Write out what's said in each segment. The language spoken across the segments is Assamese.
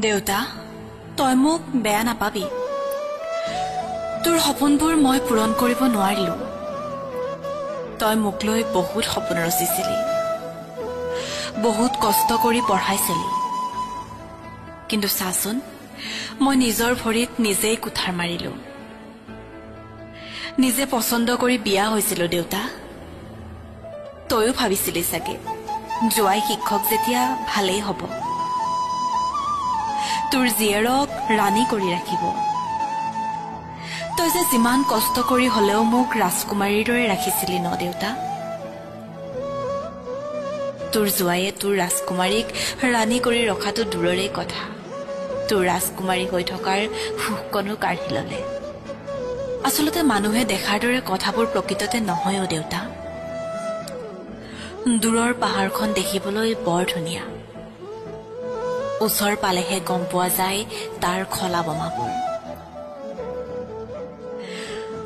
দেউতা তই মোক বেয়া নাপাবি তোৰ সপোনবোৰ মই পূৰণ কৰিব নোৱাৰিলো তই মোক লৈ বহুত সপোন ৰচিছিলি বহুত কষ্ট কৰি পঢ়াইছিলি কিন্তু চাচোন মই নিজৰ ভৰিত নিজেই কুঠাৰ মাৰিলো নিজে পছন্দ কৰি বিয়া হৈছিলো দেউতা তইও ভাবিছিলি চাগে জোৱাই শিক্ষক যেতিয়া ভালেই হ'ব তোৰ জীয়েৰক ৰাণী কৰি ৰাখিব তই যে যিমান কষ্ট কৰি হলেও মোক ৰাজকুমাৰীৰ দৰে ৰাখিছিলি ন দেউতা তোৰ জোৱায়ে তোৰ ৰাজকুমাৰীক ৰাণী কৰি ৰখাটো দূৰৰে কথা তোৰ ৰাজকুমাৰী হৈ থকাৰ সুখকণো কাঢ়ি ললে আচলতে মানুহে দেখাৰ দৰে কথাবোৰ প্ৰকৃততে নহয়ও দেউতা দূৰৰ পাহাৰখন দেখিবলৈ বৰ ধুনীয়া ওচৰ পালেহে গম পোৱা যায় তাৰ খলা বমাবোৰ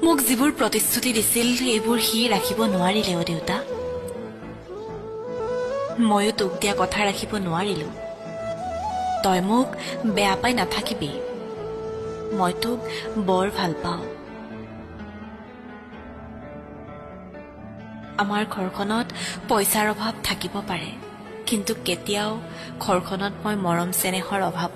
মোক যিবোৰ প্ৰতিশ্ৰুতি দিছিল এইবোৰ সি ৰাখিব নোৱাৰিলেও দেউতা ময়ো তোক দিয়া কথা ৰাখিব নোৱাৰিলো তই মোক বেয়া পাই নাথাকিবি মই তোক বৰ ভাল পাওঁ আমাৰ ঘৰখনত পইচাৰ অভাৱ থাকিব পাৰে কিন্তু কেতিয়াও ঘৰখনত মই মৰম চেনেহৰ অভাৱ